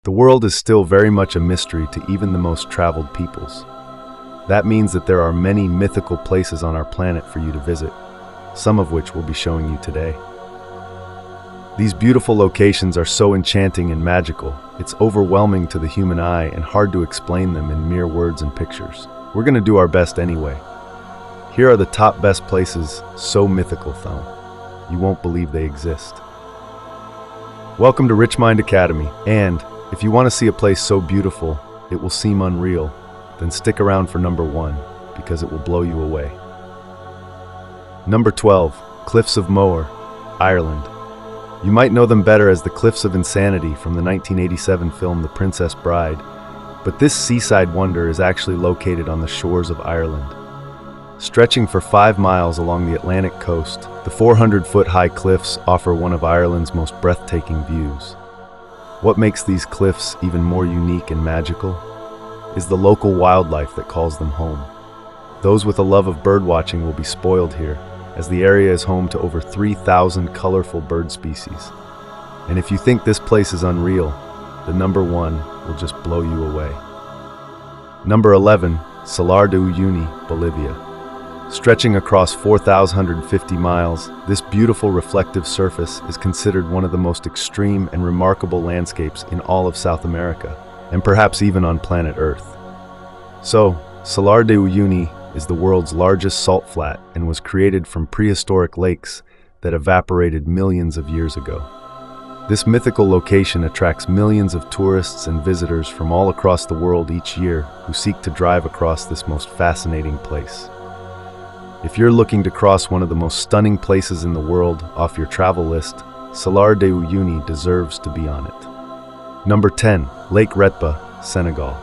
The world is still very much a mystery to even the most traveled peoples. That means that there are many mythical places on our planet for you to visit, some of which we'll be showing you today. These beautiful locations are so enchanting and magical, it's overwhelming to the human eye and hard to explain them in mere words and pictures. We're going to do our best anyway. Here are the top best places so mythical, though. You won't believe they exist. Welcome to Rich Mind Academy, and if you want to see a place so beautiful it will seem unreal, then stick around for number 1, because it will blow you away. Number 12, Cliffs of Moher, Ireland. You might know them better as the Cliffs of Insanity from the 1987 film The Princess Bride, but this seaside wonder is actually located on the shores of Ireland. Stretching for 5 miles along the Atlantic coast, the 400-foot-high cliffs offer one of Ireland's most breathtaking views. What makes these cliffs even more unique and magical is the local wildlife that calls them home. Those with a love of birdwatching will be spoiled here, as the area is home to over 3,000 colorful bird species. And if you think this place is unreal, the number 1 will just blow you away. Number 11, Salar de Uyuni, Bolivia. Stretching across 4,150 miles, this beautiful reflective surface is considered one of the most extreme and remarkable landscapes in all of South America, and perhaps even on planet Earth. So, Salar de Uyuni is the world's largest salt flat and was created from prehistoric lakes that evaporated millions of years ago. This mythical location attracts millions of tourists and visitors from all across the world each year who seek to drive across this most fascinating place. If you're looking to cross one of the most stunning places in the world off your travel list, Salar de Uyuni deserves to be on it. Number 10, Lake Retba, Senegal.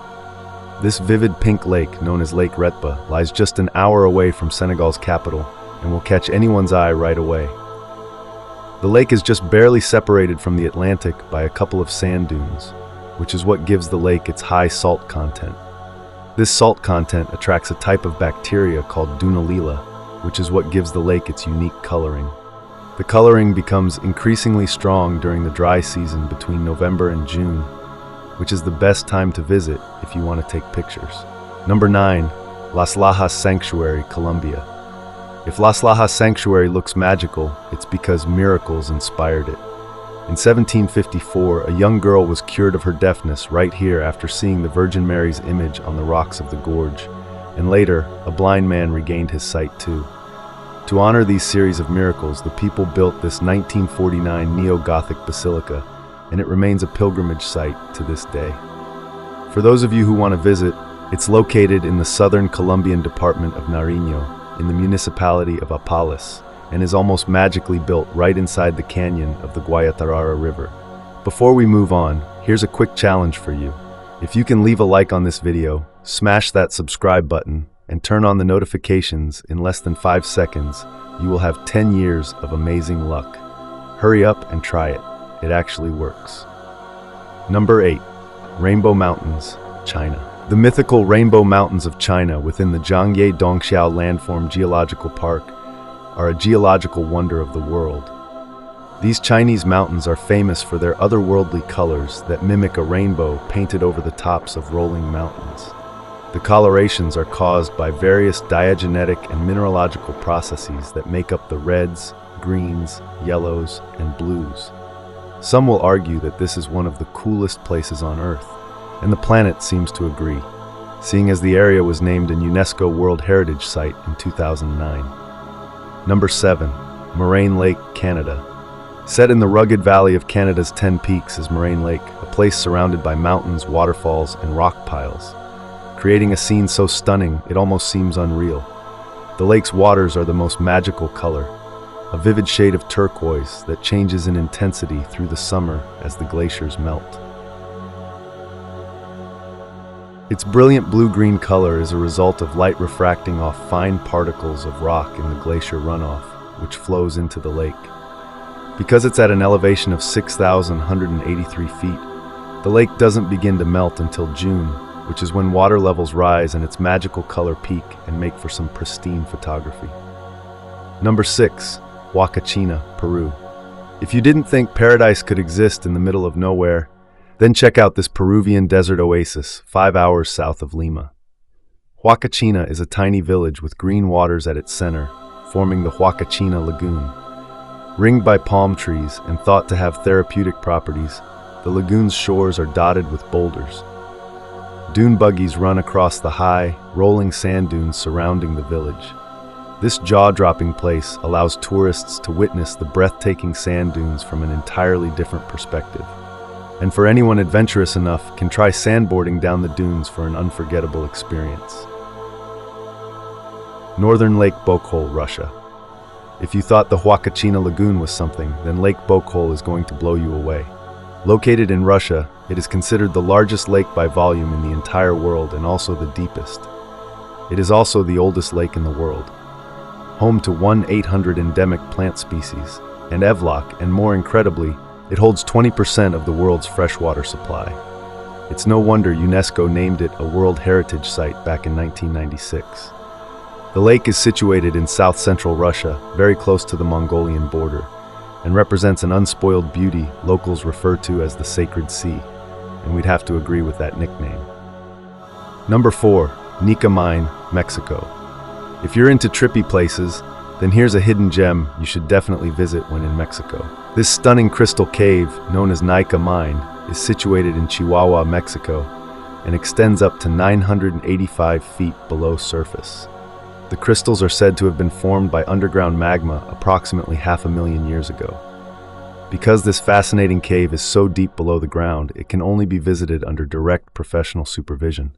This vivid pink lake, known as Lake Retba, lies just an hour away from Senegal's capital and will catch anyone's eye right away. The lake is just barely separated from the Atlantic by a couple of sand dunes, which is what gives the lake its high salt content. This salt content attracts a type of bacteria called Dunaliella, which is what gives the lake its unique coloring. The coloring becomes increasingly strong during the dry season between November and June, which is the best time to visit if you want to take pictures. Number 9, Las Lajas Sanctuary, Colombia. If Las Lajas Sanctuary looks magical, it's because miracles inspired it. In 1754, a young girl was cured of her deafness right here after seeing the Virgin Mary's image on the rocks of the gorge, and later, a blind man regained his sight too. To honor these series of miracles, the people built this 1949 neo-Gothic basilica, and it remains a pilgrimage site to this day. For those of you who want to visit, it's located in the southern Colombian department of Nariño, in the municipality of Apales, and is almost magically built right inside the canyon of the Guayatarara River. Before we move on, here's a quick challenge for you. If you can leave a like on this video, smash that subscribe button, and turn on the notifications in less than 5 seconds, you will have 10 years of amazing luck. Hurry up and try it. It actually works. Number 8, Rainbow Mountains, China. The mythical Rainbow Mountains of China within the Zhangye Dongxiao Landform Geological Park are a geological wonder of the world. These Chinese mountains are famous for their otherworldly colors that mimic a rainbow painted over the tops of rolling mountains. The colorations are caused by various diagenetic and mineralogical processes that make up the reds, greens, yellows, and blues. Some will argue that this is one of the coolest places on Earth, and the planet seems to agree, seeing as the area was named an UNESCO World Heritage Site in 2009. Number 7, Moraine Lake, Canada. Set in the rugged valley of Canada's 10 Peaks is Moraine Lake, a place surrounded by mountains, waterfalls, and rock piles, creating a scene so stunning it almost seems unreal. The lake's waters are the most magical color, a vivid shade of turquoise that changes in intensity through the summer as the glaciers melt. Its brilliant blue-green color is a result of light refracting off fine particles of rock in the glacier runoff, which flows into the lake. Because it's at an elevation of 6,183 feet, the lake doesn't begin to melt until June, which is when water levels rise and its magical color peak and make for some pristine photography. Number 6, Huacachina, Peru. If you didn't think paradise could exist in the middle of nowhere, Then check out this Peruvian desert oasis, 5 hours south of Lima. Huacachina is a tiny village with green waters at its center, forming the Huacachina Lagoon. Ringed by palm trees and thought to have therapeutic properties, the lagoon's shores are dotted with boulders. Dune buggies run across the high, rolling sand dunes surrounding the village. This jaw-dropping place allows tourists to witness the breathtaking sand dunes from an entirely different perspective. And for anyone adventurous enough, can try sandboarding down the dunes for an unforgettable experience. Northern Lake Bokhol, Russia. If you thought the Huacachina Lagoon was something, then Lake Bokhol is going to blow you away. Located in Russia, it is considered the largest lake by volume in the entire world and also the deepest. It is also the oldest lake in the world. Home to 1/800 endemic plant species, and Evlock, and more incredibly, it holds 20% of the world's freshwater supply. It's no wonder UNESCO named it a World Heritage Site back in 1996. The lake is situated in south-central Russia, very close to the Mongolian border, and represents an unspoiled beauty locals refer to as the Sacred Sea, and we'd have to agree with that nickname. Number 4, Nika Mine, Mexico. If you're into trippy places, then here's a hidden gem you should definitely visit when in Mexico. This stunning crystal cave, known as Nika Mine, is situated in Chihuahua, Mexico, and extends up to 985 feet below surface. The crystals are said to have been formed by underground magma approximately 500,000 years ago. Because this fascinating cave is so deep below the ground, it can only be visited under direct professional supervision.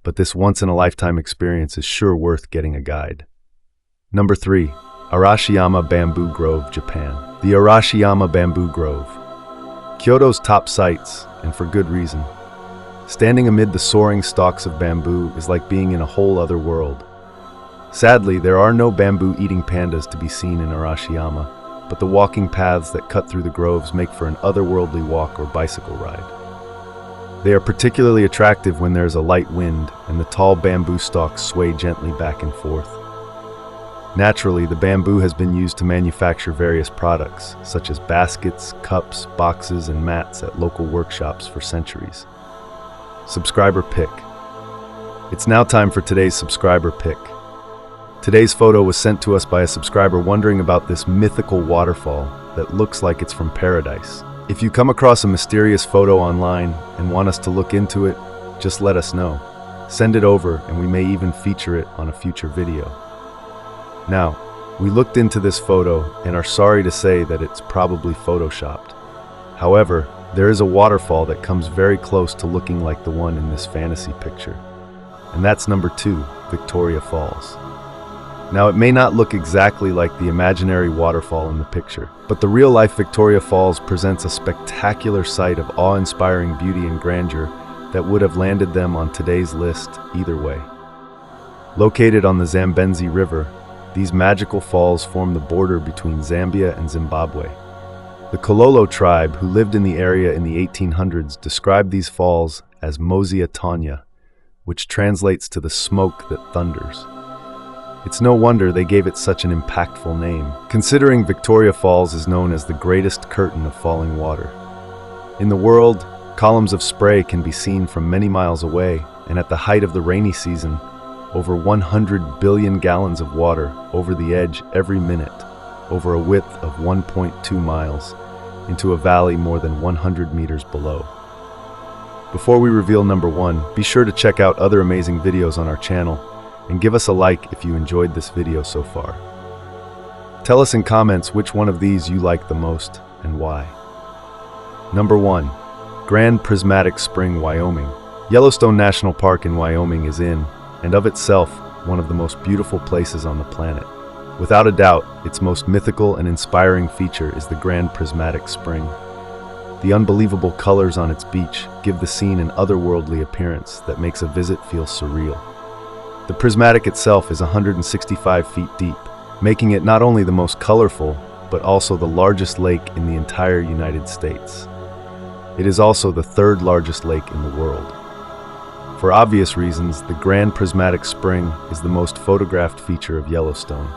But this once-in-a-lifetime experience is sure worth getting a guide. Number 3, Arashiyama Bamboo Grove, Japan. The Arashiyama Bamboo Grove. Kyoto's top sights, and for good reason. Standing amid the soaring stalks of bamboo is like being in a whole other world. Sadly, there are no bamboo-eating pandas to be seen in Arashiyama, but the walking paths that cut through the groves make for an otherworldly walk or bicycle ride. They are particularly attractive when there is a light wind and the tall bamboo stalks sway gently back and forth. Naturally, the bamboo has been used to manufacture various products, such as baskets, cups, boxes, and mats at local workshops for centuries. Subscriber pick. It's now time for today's subscriber pick. Today's photo was sent to us by a subscriber wondering about this mythical waterfall that looks like it's from paradise. If you come across a mysterious photo online and want us to look into it, just let us know. Send it over and we may even feature it on a future video. Now, we looked into this photo and are sorry to say that it's probably photoshopped. However, there is a waterfall that comes very close to looking like the one in this fantasy picture. And that's number 2, Victoria Falls. Now, it may not look exactly like the imaginary waterfall in the picture, but the real-life Victoria Falls presents a spectacular sight of awe-inspiring beauty and grandeur that would have landed them on today's list either way. Located on the Zambezi River, these magical falls form the border between Zambia and Zimbabwe. The Kololo tribe, who lived in the area in the 1800s, described these falls as Mozia Tanya, which translates to the smoke that thunders. It's no wonder they gave it such an impactful name, considering Victoria Falls is known as the greatest curtain of falling water. In the world, columns of spray can be seen from many miles away, and at the height of the rainy season, over 100 billion gallons of water over the edge every minute, over a width of 1.2 miles, into a valley more than 100 meters below. Before we reveal number 1, be sure to check out other amazing videos on our channel, and give us a like if you enjoyed this video so far. Tell us in comments which one of these you like the most and why. Number 1, Grand Prismatic Spring, Wyoming. Yellowstone National Park in Wyoming is in, and of itself, one of the most beautiful places on the planet. Without a doubt, its most mythical and inspiring feature is the Grand Prismatic Spring. The unbelievable colors on its beach give the scene an otherworldly appearance that makes a visit feel surreal. The prismatic itself is 165 feet deep, making it not only the most colorful, but also the largest lake in the entire United States. It is also the 3rd largest lake in the world. For obvious reasons, the Grand Prismatic Spring is the most photographed feature of Yellowstone.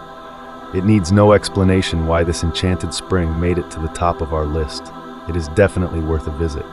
It needs no explanation why this enchanted spring made it to the top of our list. It is definitely worth a visit.